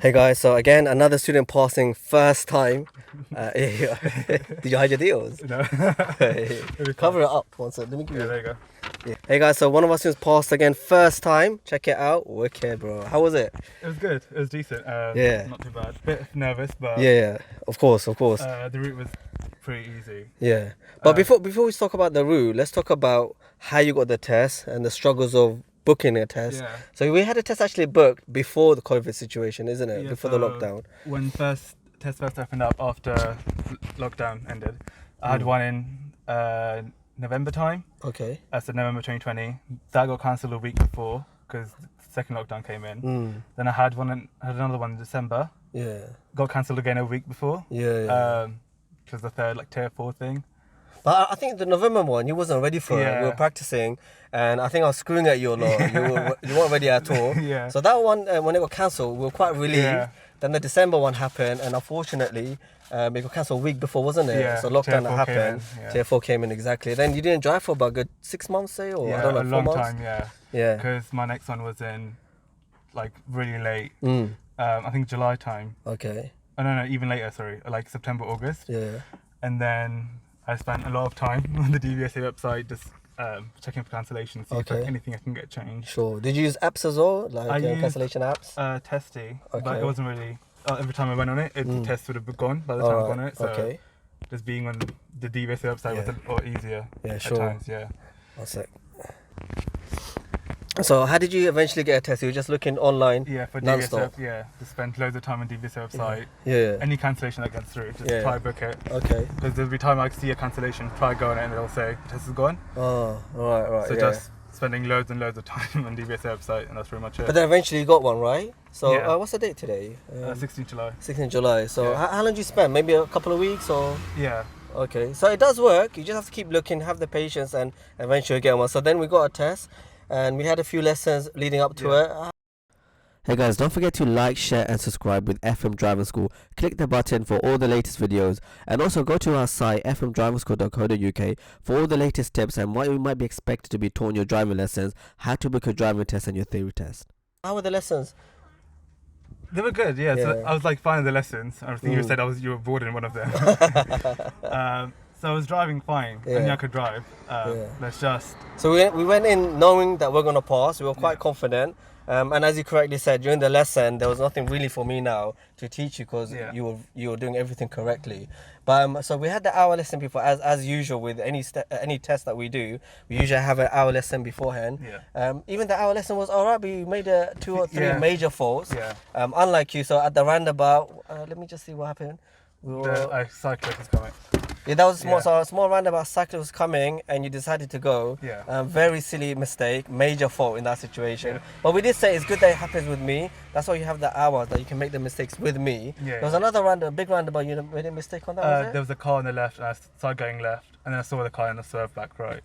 Hey guys, so again, another student passing first time. Did you hide your deals? No. Cover it up one second. Let me give you. There you go. Yeah. Hey guys, so one of our students passed again first time. Check it out. Wicked, bro. How was it? It was good. It was decent. Yeah. Not too bad. Bit nervous, but Yeah, of course. the route was pretty easy. Yeah. But before we talk about the route, let's talk about how you got the test and the struggles of booking a test. Yeah. So we had a test actually booked before the COVID situation, isn't it? Yeah, Before the so lockdown. When test first opened up after lockdown ended, I had one in November time. Okay. So November 2020. That got cancelled a week before because the second lockdown came in. Then I had another one in December. Yeah. Got cancelled again a week before. Yeah. Which was the third tier 4 thing. But I think the November one, you wasn't ready for it. We were practicing, and I think I was screwing at you a lot. You weren't ready at all. Yeah. So that one, when it got cancelled, we were quite relieved. Yeah. Then the December one happened, and unfortunately, it got cancelled a week before, wasn't it? Yeah. So lockdown happened. Yeah. Tier 4 came in, exactly. Then you didn't drive for about a good 6 months, say, or Yeah, I don't know, a 4 long months? time, yeah. Yeah. Because my next one was in really late. I think July time. Okay. Oh no, even later. Sorry, like September, August. Yeah. And then I spent a lot of time on the DVSA website just checking for cancellations, see if there's anything I can get changed. Sure. Did you use apps as well, like I used, cancellation apps? Testy, but Okay. it wasn't really. Every time I went on it, the test would have gone by the time I was on it. So Okay. just being on the DVSA website was a lot easier. Yeah, sure. At times, yeah. One sec. So how did you eventually get a test? You were just looking online? Yeah, for non-stop? DVSA, yeah. Just spend loads of time on DVSA website. Yeah. Any cancellation that gets through, just try book it. Okay. Because there'll be time I see a cancellation, try go on it, and it'll say the test is gone. Oh, right. So just spending loads and loads of time on DVSA website, and that's pretty much it. But then eventually you got one, right? So Yeah. what's the date today? 16th July. 16th July. So Yeah. how long did you spend? Maybe a couple of weeks or? Yeah. Okay. So it does work. You just have to keep looking, have the patience, and eventually get one. So then we got a test, and we had a few lessons leading up to it. Hey guys, don't forget to like, share and subscribe with FM Driving School. Click the button for all the latest videos, and also go to our site fmdrivingschool.co.uk for all the latest tips and what you might be expected to be taught in your driving lessons, how to book your driving test and your theory test. How were the lessons? They were good, yeah. So I was finding the lessons. I think you said you were bored in one of them. So I was driving fine. I knew I could drive. Let's just. So we went in knowing that we're gonna pass. We were quite confident. And as you correctly said, during the lesson, there was nothing really for me now to teach you because you were doing everything correctly. But so we had the hour lesson before, as usual with any test that we do. We usually have an hour lesson beforehand. Yeah. Even the hour lesson was alright. We made 2 or 3 major faults. Yeah. Unlike you, so at the roundabout, let me just see what happened. The cyclist is coming. Yeah, that was small. So a small roundabout, cyclist was coming, and you decided to go. Yeah. Very silly mistake, major fault in that situation. Yeah. But we did say it's good that it happens with me. That's why you have the hours that you can make the mistakes with me. Yeah. There was another big roundabout. You made a mistake on that. Was it? There was a car on the left, and I started going left, and then I saw the car and I swerved back right.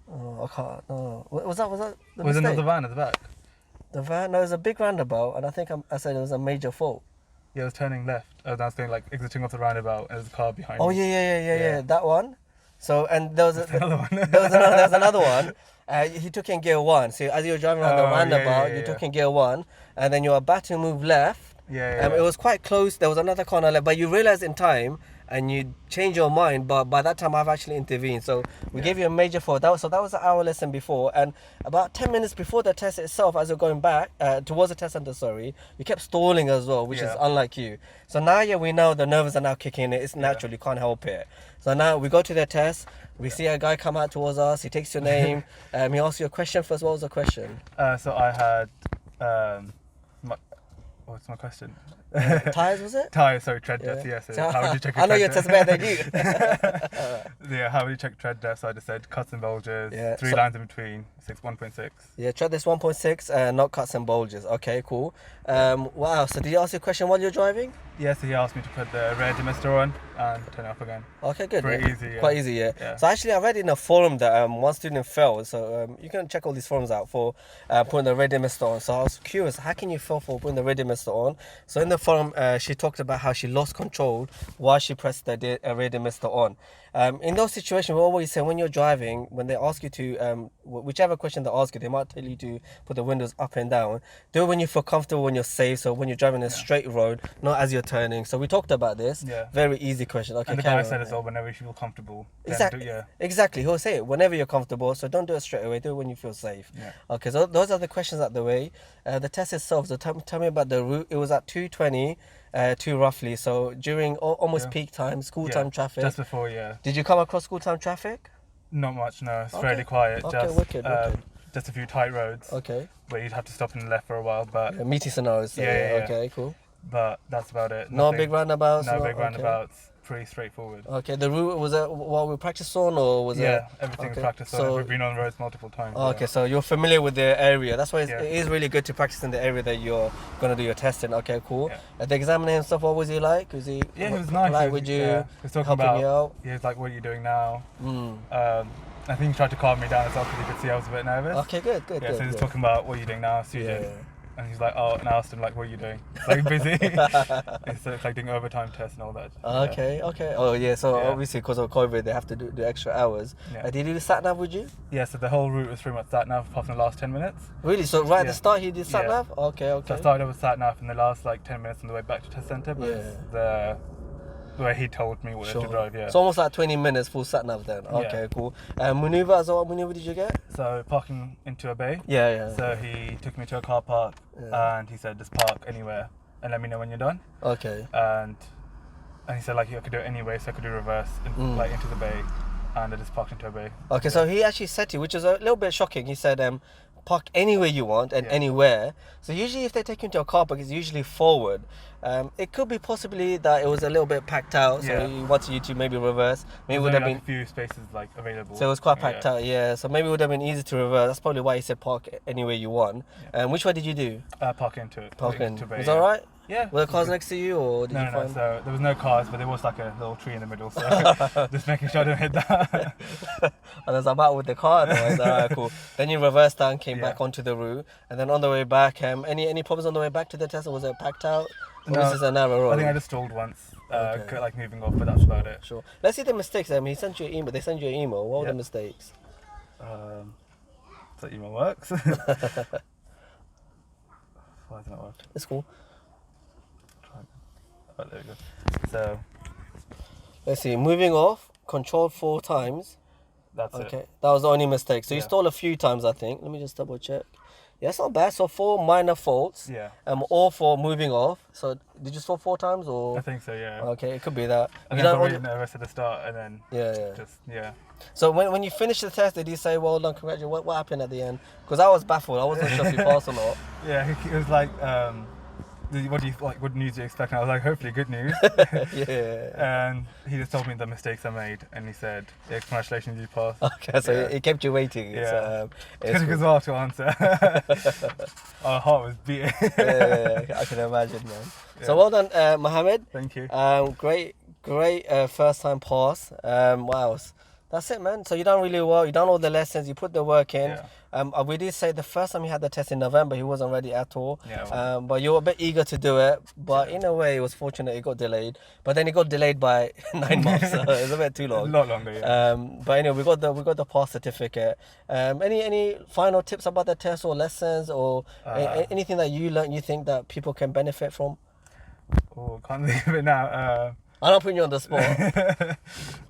Oh, I can't. No. Was that the mistake? Was another van at the back? The van? No, it was a big roundabout, and I think I said it was a major fault. Yeah, I was turning left. I was going exiting off the roundabout, and there's a car behind me. Oh yeah, that one. So and there was another one. there was another one. He took in gear 1. So as you were driving around the roundabout, you took in gear 1, and then you were about to move left. It was quite close. There was another corner left, but you realized in time, and you change your mind. But by that time, I've actually intervened. So we gave you a major fault. That was the hour lesson before, and about 10 minutes before the test itself, as you're going back towards the test center, you kept stalling as well, which is unlike you. So now, we know the nerves are now kicking in. It's natural. You can't help it. So now we go to the test. We see a guy come out towards us. He takes your name. He asks you a question first. What was the question? So I had. What's my question? Tires, was it? Tires, sorry, tread depth, yes. So how would you check your I know tread your depth? test better than you. Yeah, how would you check tread depth? So I just said cuts and bulges, 3 lines in between, 1.6. Yeah, tread depth 1.6, not cuts and bulges. Okay, cool. Wow, so did you ask your question while you're driving? Yeah, so he asked me to put the rear demister on and turn it off again. Okay, good. Pretty easy, yeah. Quite easy, yeah. So actually, I read in a forum that one student failed. So you can check all these forums out for putting the rear demister on. So I was curious, how can you fail for putting the rear demister on? So in the forum, she talked about how she lost control while she pressed the rear demister on. In those situations, we always say when you're driving, when they ask you to, whichever question they ask you, they might tell you to put the windows up and down. Do it when you feel comfortable, when you're safe. So when you're driving a straight road, not as you're turning. So we talked about this. Yeah. Very easy question. Okay, and the guy said as well, whenever you feel comfortable. Exactly. Exactly. He'll say it whenever you're comfortable. So don't do it straight away. Do it when you feel safe. Yeah. Okay. So those are the questions out the way. The test itself. So tell me about the route. It was at 2:20. Roughly. So during almost peak time, school time traffic. Just before, yeah. Did you come across school time traffic? Not much, no. It's fairly quiet. Okay, wicked. Just a few tight roads. Okay. But you'd have to stop in the left for a while. But meaty scenarios. Okay, cool. But that's about it. No big roundabouts. No big roundabouts. Pretty straightforward. Okay, the route, was that what we practiced on, or was it? Yeah, everything we practiced on. We've been on roads multiple times. Okay, so you're familiar with the area. That's why it is really good to practice in the area that you're going to do your testing. Okay, cool. The examiner himself, what was he like? Was he? Yeah, he was nice. Like, would you? He was talking about you out? He was like, "What are you doing now?" I think he tried to calm me down as well because he could see I was a bit nervous. Okay, good. Yeah, so he was talking about, "What are you doing now, Sujan?" And he's like, oh, and I asked him, like, what are you doing? It's like busy. So it's like doing overtime tests and all that. Okay. Oh, yeah. So obviously, because of COVID, they have to do extra hours. Did you do Sat Nav, would you? Yeah, so the whole route was pretty much Sat Nav apart from the last 10 minutes. Really? So right at the start, he did Sat Nav? Okay. So I started with Sat Nav in the last, like, 10 minutes on the way back to test centre. But the way he told me where to drive, It's almost like 20 minutes full Sat Nav then. Okay, cool. Maneuver as well, what maneuver did you get? So parking into a bay. So he took me to a car park and he said, just park anywhere and let me know when you're done. Okay. And he said, like, I could do it anyway, so I could do reverse like into the bay, and I just parked into a bay. Okay, so he actually said to you, which is a little bit shocking, he said, park anywhere you want and anywhere. So usually if they take you into a car park, it's usually forward. It could be possibly that it was a little bit packed out, so he wanted you to maybe reverse. Maybe it would have been a few spaces like available. So it was quite packed out, so maybe it would have been easy to reverse. That's probably why he said park anywhere you want. Which way did you do? Park into it. Park into bay. Was that alright? Yeah. Were there cars next to you, or did you find? No. So there was no cars, but there was like a little tree in the middle. So just making sure I don't hit that. And there's about with the car. Otherwise, alright, cool. Then you reversed down, came back onto the route, and then on the way back, any problems on the way back to the test? Or was it packed out? No, this is a narrow road. I think I just stalled once, like moving off, but that's about it. Sure. Let's see the mistakes. He sent you an email. They sent you an email. What were the mistakes? So email works. Why doesn't it work? It's cool. Oh, there we go. So let's see. Moving off, control 4 times. That's it. Okay, that was the only mistake. So you stalled a few times, I think. Let me just double check. Yeah, it's not bad. So 4 minor faults. Yeah. All for moving off. So did you stall 4 times or? I think so. Yeah. Okay, it could be that. I got really nervous at the start, and then just. So when you finished the test, did he say, "Well done, congratulations"? What happened at the end? Because I was baffled. I wasn't sure if you passed or not. Yeah, he was like, what do you like? What news do you expect? And I was like, hopefully good news. And he just told me the mistakes I made, and he said, congratulations, you passed. Okay, so he kept you waiting. Yeah. It took as well to answer. Our heart was beating. I can imagine, man. So well done, Mohammed. Thank you. Great first time pass. Wow. That's it, man. So you done really well. You done all the lessons. You put the work in. We did say the first time he had the test in November, he wasn't ready at all. But you were a bit eager to do it. But in a way, it was fortunate it got delayed. But then it got delayed by 9 months. So it was a bit too long. A lot longer, yeah. But anyway, we got the pass certificate. Any final tips about the test or lessons or anything that you learned you think that people can benefit from? Oh, can't think of it now. I'm not putting you on the spot.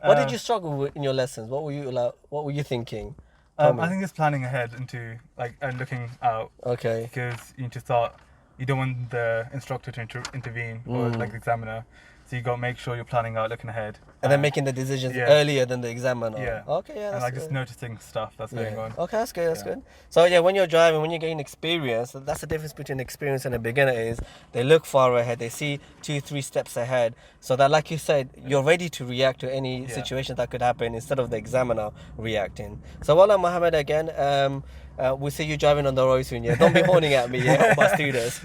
What did you struggle with in your lessons? What were you like? What were you thinking? I think it's planning ahead and looking out. Okay. Because you need to start. You don't want the instructor to intervene or like the examiner. So you got to make sure you're planning out, looking ahead. And then making the decisions earlier than the examiner. Yeah. Okay, that's and like good. just noticing stuff that's going on. Okay, that's good, that's good. So when you're driving, when you're getting experience, that's the difference between experience and a beginner is they look far ahead, they see 2-3 steps ahead. So that, like you said, you're ready to react to any situation that could happen instead of the examiner reacting. So well done, Mohammed, again. We'll see you driving on the road soon, Don't be horning at me, all my students.